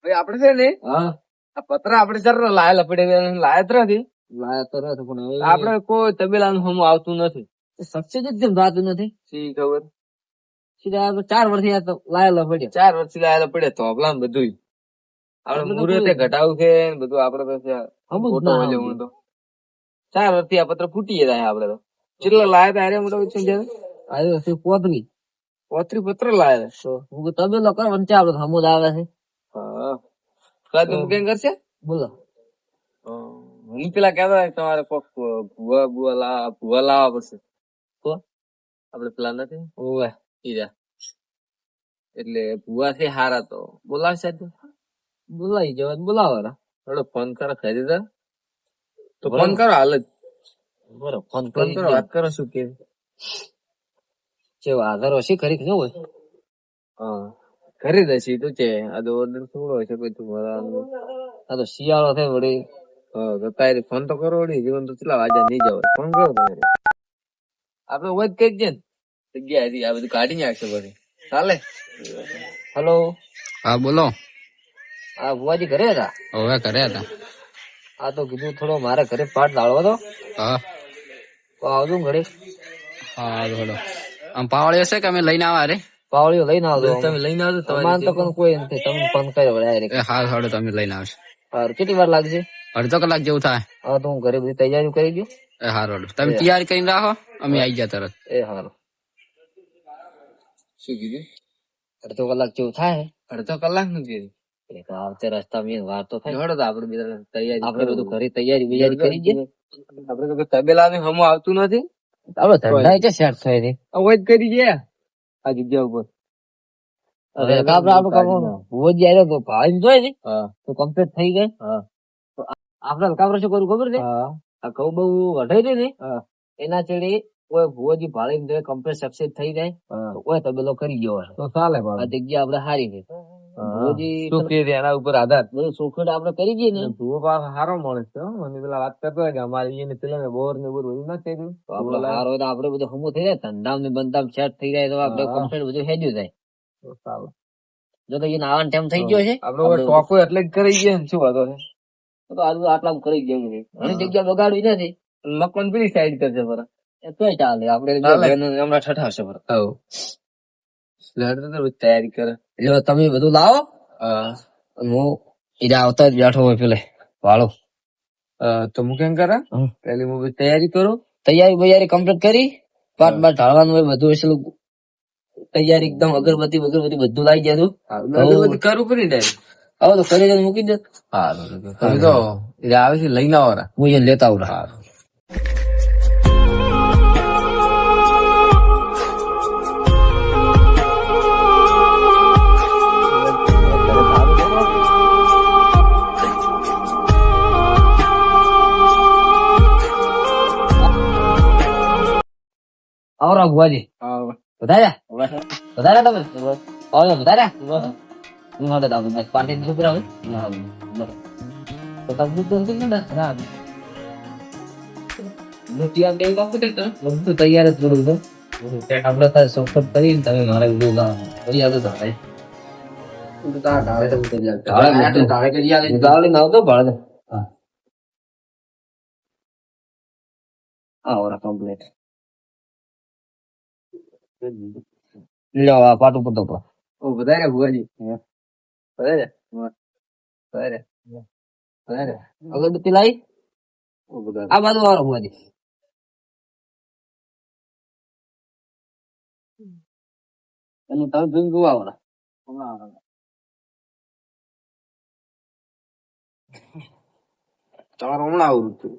ભાઈ આપડે છે ને હા આ પતરા આપડે જરા લાયેલા પડે લાયા જ નથી. લાયા તો નથી પણ હવે આપડે કોઈ તબેલાનું હમું આવતું નથી. સક્સેસ જ જેમ થતું નથી. શી ખબર સીધા 4 વર્ષથી આ તો લાયેલા પડ્યા. 4 વર્ષથી લાયેલા પડે તો હમણાં બધું આપડે આપણે તો મુહૂર્તે કોઈ ઘટાવું છે ને બધું આપડે તો હમું જ ખોટો ના હોય આવતું. હું તો 4 વર્ષથી આ પત્ર ફૂટી જાય આપડે તો કેટલા લાયા તા અરે મોટા સમજાય આવ્યો છે પોતરી. પોત્રી પત્ર લાયા તો હું તબેલો કરવાનું છે આપડે હમુદ આવે છે. હા કાલ તો કેમ કરશે બોલો હું પેલા કહેતા તમારે કોક ભૂવા લાવવા પડશે તો આપડે પેલા નથી ઓવે ઈરા એટલે ભૂવા છે હારા તો બોલાવશે તું બોલાઈ જવા બોલાવાના. થોડો ફોન કરો ખરીદાર તો ફોન કરો હાલ જ બરો ફોન ફોન કરી કરો વાત કરો શું કે છે આધાર હશે ખરી ન હોય. હા ખરીદ હશે તું છે આ તો ઓર્ડર થોડો હશે કોઈ તું ભરવાનું આ તો શિયાળો થાય વળી. હા તો તારે ફોન તો કરો વળી જીવન તો કેટલા વાગ્યા નહીં જવાય ફોન કરો તમારે આપડે વધ કઈ છે ને જગ્યા હતી આ બધું કાઢી નાખશે પછી ચાલે. હલો હા બોલો. આ બુવાજી ઘરે હતા. હવે ઘરે હતા. આ તો કીધું થોડો મારે ઘરે પાઠ લાવવો હતો હા તો આવજો ઘરે. હા બોલો. આમ પાવળી હશે કે અમે લઈને આવા રે. પાવળીઓ લઈને આવજો. તમે લઈને આવજો અમારે તો કોઈ નથી. તમે ફોન કર્યો ડાયરેક્ટ. એ હા થોડું તમે લઈને આવશો. હારું કેટલી વાર લાગશે. અડધો કલાક જેવું થાય. હા તો હું ઘરે બધી તૈયારી કરી દઉં. એ હારું તમે તૈયારી કરીને રાખો અમે આવી ગયા તરત. એ હારું શું કીધું અડધો કલાક જેવું થાય. અડધો કલાક નું કીધું આવતે રસ્તા માં વાર તો થાય. જોડો તો આપડે બધા તૈયારી આપડે બધું ઘરે તૈયારી બૈયારી કરી દઈએ. આપડે તો તબેલા ને હમું આવતું નથી. આપડે ધંધા છે સેટ થાય છે. અવોઈડ કરી ગયા આ જગ્યા ઉપર હવે આપડે ભુવજી આવ્યો તો ભાઈ જોઈ ને હા તો કમ્પ્લીટ થઈ ગઈ. હા આપડે કાબરા શું કરવું ખબર છે. હા આ ઘઉં બહુ વઢાઈ દે ને હા એના ચેડે કોઈ ભુવજી ભાળી કમ્પ્લીટ સક્સેસ થઈ જાય તો કોઈ તબેલો કરી ગયો તો ચાલે આ જગ્યા આપડે હારી છે. ભુવજી શું કે એના ઉપર આધાર બધું સોખડ આપડે કરી દઈએ ને ભૂવો પાસ સારો માણસ છે મને પેલા વાત કરતો હોય કે અમારે અહીંયા પેલા બોર ને બોર બધું ના કર્યું તો આપડે સારો હોય તો આપડે બધું હમું થઈ જાય ધંધામ ને બંધામ સેટ થઈ જાય તો આપડે કમ્પ્લીટ બધું હેજ્યું જાય. જો તો એને આવવાનો ટાઈમ થઈ ગયો છે આપડે ટોકો એટલે જ કરી ગયા ને શું વાંધો છે તો આટલા કરી ગયું છે. ઘણી જગ્યા બગાડવી નથી. મકાન પેલી સાઈડ કરશે બરા એ તોય ચાલે આપડે હમણાં ઠઠાવશે તૈયારી કરે એટલે તમે બધું લાવો. હા હું ઈરા આવતા જ બેઠો હોય પેલે વાળો તો હું કેમ કરા પેલી હું તૈયારી કરું તૈયારી બૈયારી કમ્પ્લીટ કરી પાટ બાટ ઢાળવાનું હોય બધું હશે તૈયારી એકદમ અગરબત્તી વગરબત્તી બધું લાવી જાય કરું કરી દે હવે તો કરી દે મૂકી દે. હા તમે તો આવે છે લઈને આવો હું એને લેતા આવું. આવરા ભુવાજી વધાર્યા તમે આવજો વધાર્યા હું હવે તમે પાર્ટી ની ઉપર આવે તો તમે તો તૈયાર જ કરું છું આપડે તારે સફર કરીને તમે મારે બધું આવતો ભાડે આવરા કમ્પ્લીટ લો આ પાટું પડતો વધારે ભુવાજી અગરબત્તી લાવી આ બાજુ વાળો ભુવાજી એનું તમે જોઈને જોવા આવરા તમારે હમણાં આવું છું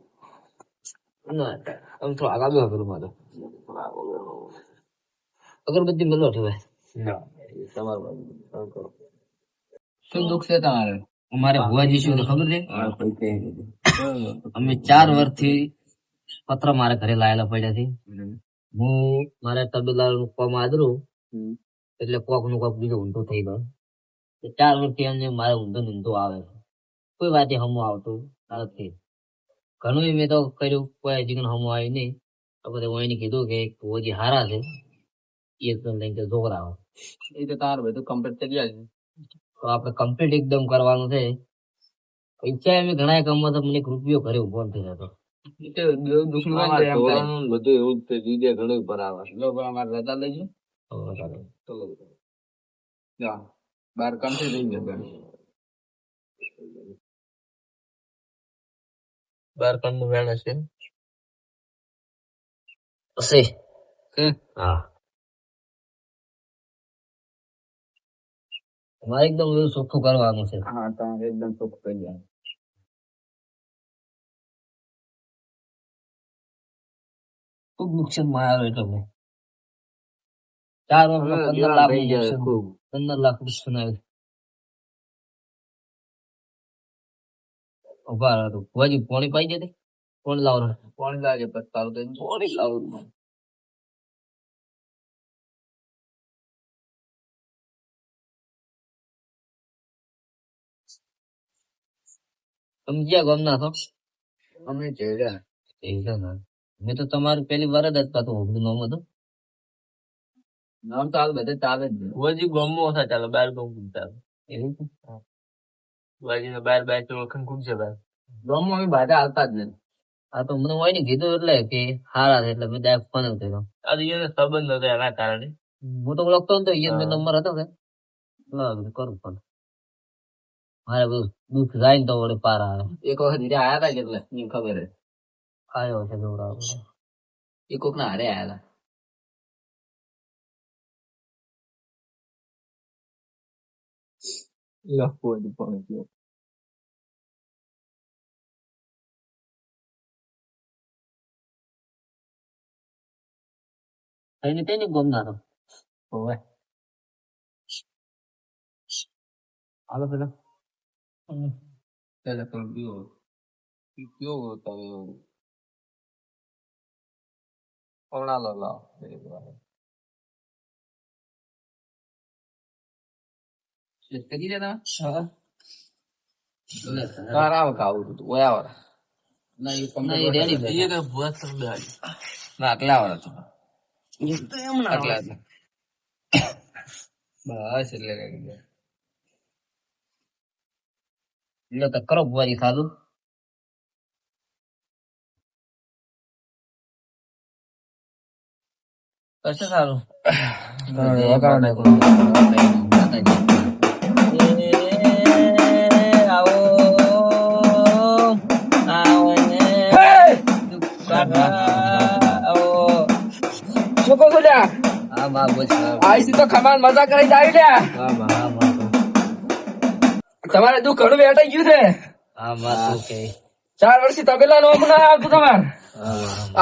આમ થોડું આગળ કરું મારે અગરબત્તી મેલો છે શું દુઃખ છે તમારે અમારે ભુવાજી શું ખબર છે અમે 4 વર્ષથી પત્ર મારે ઘરે લાયેલા પડ્યા છે. હું મારે તબેલા મૂકવામાં આદરું એટલે કોક નું કોક બીજો ઊંધો થઈ ગયો 4 વર્ષથી એમને મારે ઊંધો આવે કોઈ વાતે હમું આવતું નથી. ઘણું મેં તો કર્યું કોઈ હજી હમું આવ્યું નહીં. તો બધે કીધું કે ભુવાજી હારા છે એ લઈને છોકરા એ તો તાર બધું કમ્પ્લીટ થઈ ગયા છે તો આપણે કમ્પ્લીટ એકદમ કરવાનું છે. પૈસા એમ ઘણા કમવા તો મને એક રૂપિયો ઘરે ઉભો નથી થતો. ધોરણ બધું એવું જ છે. જીજે ઘણું પર આવે. અમારે રજા લઈજો. બાર કામ થી લઈ જતા. બાર કામ નું વેણ છે. હા, તમારે એકદમ એવું ચોખ્ખું કરવાનું છે. હા, તમારે એકદમ ચોખ્ખું કરી જાય. ખૂબ નુકસાન માં આવ્યો એટલે મેં 4 વર્ષમાં 15 લાખ નું નુકસાન. 15 લાખ નુકસાન આવ્યું. ઉભા રહો હજી પાણી પાઈ જતી. પાણી લાવો, પાણી લાગે પછી ચાલુ કરી પાણી લાવો. તમે ક્યાં ગામના છો? અમે ચડ્યા. મેં તો તમારું પેલી વાર જ પાછું નામ હતું. નામ તો હાલ બધે ચાલે જ નહીં. હજી ગામમાં ઓછા ચાલે. 12 ગામ ખૂબ ચાલે. એવું છે? બાજી 12 તો ઓળખાણ ખૂબ છે. ગામમાં અમે બાધા આવતા જ નહીં. આ તો મને હોય ને કીધું એટલે કે હારા છે એટલે મેં ડાયરેક્ટ ફોન કર્યો. આ સંબંધ હતો એના કારણે. હું તો ઓળખતો નતો. નંબર હતો કે કરું ફોન. મારે બધું દુઃખ જાય ને તો વડે પાર આવે. એક વખત હીરા આયા હતા કેટલે ખબર હે. આવ્યો છે દોરાવ. એ કોક ના હારે આયા હતા. લખવું હતું પણ એને તેને ગમના તો હોવે. હાલો પેલા પેલા પણ કયો તમે કોણા લો લાવ કરી દેતા. તારા ખાવું હતું ઓયા વાળા ના આટલા વાળા તો આટલા બસ એટલે તો કરો બુવારી ખાધું. કરશે સારું. શું કહું છું લ્યા? હા બા બોલ. આઈસી તો ખમાન મજા કરી આવી લ્યા. હા બા. તમારે દુઃખ ઘણું વેટાઈ ગયું છે. હા બા તું કે 4 વર્ષથી તબેલા નો હમણાં આવતું તમારે.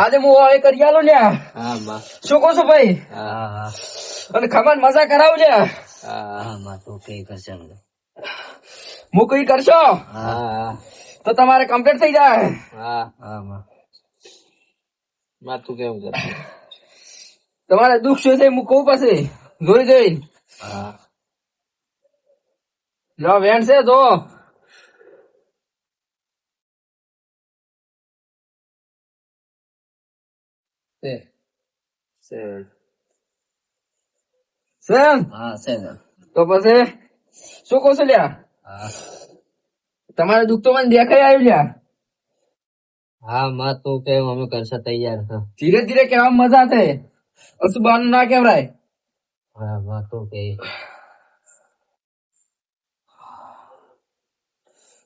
આજે હું એ કરી આલો લ્યા. હા બા. શું કહો છો ભાઈ? હા અને ખમાન મજા કરાવું લ્યા. હા બા તું કે કરશે. હું કઈ કરશો હા તો તમારે કમ્પ્લીટ થઈ જાય. હા બા. તું કેમ કર? તમારે દુઃખ શું છે હું કહું પછી જોઈ. હા જો વેણ છે જો. સેમ હા છે. તો પછી શું કહો છો લ્યા? હા તમારે દુઃખ તો મને દેખાઈ આવ્યું લ્યા. હા માં તું કે અમે કરશે તૈયાર છે. ધીરે ધીરે કેવા મજા છે. અસુબાનું ના કેવરાય. હા માં તું કે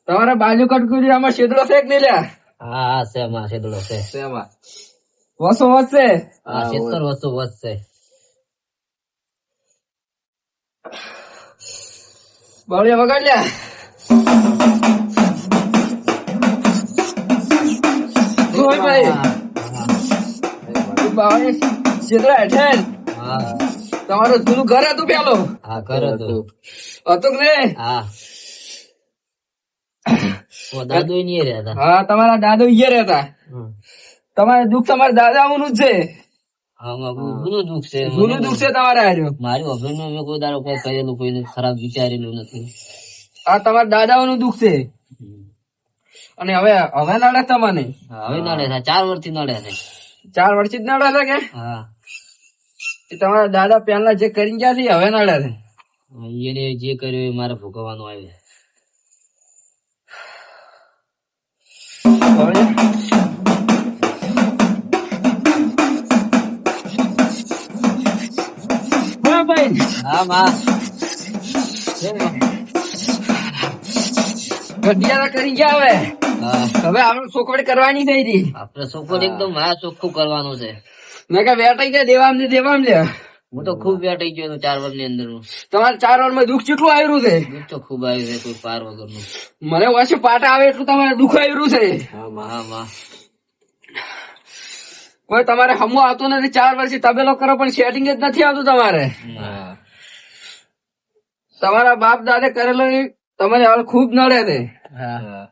તમારે બાજુ કટકુરી આમાં શેદડો છે કે નહીં લ્યા? હા છે માં છેદડો છે. શેમાં વસો વધશે. હા 70 વસ્તુ વધશે. બાવળિયા વગાડ લ્યા. જોઈ ભાઈ બાવળિયા શેદડા હેઠળ હા તમારું જૂનું ઘર હતું પેલું હા કરો તું. હતું કે નહીં? હા દાદુ નહીં રહ્યા હતા. હા તમારા દાદો અહીંયા રહેતા. તમારે દુઃખ તમારા દાદાઓનું જ છે. જૂનું દુઃખ છે. જૂનું દુઃખ છે તમારે હાર્યું. મારી અભિનય મેં કોઈ દાડો કોઈ કરેલું કોઈ ખરાબ વિચારેલું નથી. આ તમારા દાદાઓનું દુઃખ છે. અને હવે નડે તમને. હવે નડે છે 4 વર્ષથી નડે છે. 4 વર્ષથી જ નડે છે કે? હા તમારા દાદા પહેલા જે કરી ગયા છે હવે નડે છે. એને જે કર્યું એ મારે ભોગવવાનું આવ્યું. હા માં ગઢિયારા કરી ગયા હવે. હા હવે આપણે ચોખવટ કરવાની થઈ હતી. આપડે ચોખ્ખું એકદમ હા ચોખ્ખું કરવાનું છે. મેં કહ્યું વેટાઈ ગયા દેવામ લે. હું તો ખુબ વેટાઈ ગયો છું 4 વર્ષની અંદર નું. તમારે 4 વારમાં દુઃખ કેટલું આવ્યું છે? દુઃખ તો ખુબ આવ્યું છે કોઈ પાર વગરનું. મને ઓછી પાટા આવે એટલું તમારે દુઃખ આવ્યું છે. હા માં કોઈ તમારે હમો આવતો નથી. 4 વર્ષથી તબેલો કરો પણ સેટિંગ જ નથી આવતું તમારે. તમારા બાપ દાદા કરેલો એ તમને હવે ખુબ નડે છે. હા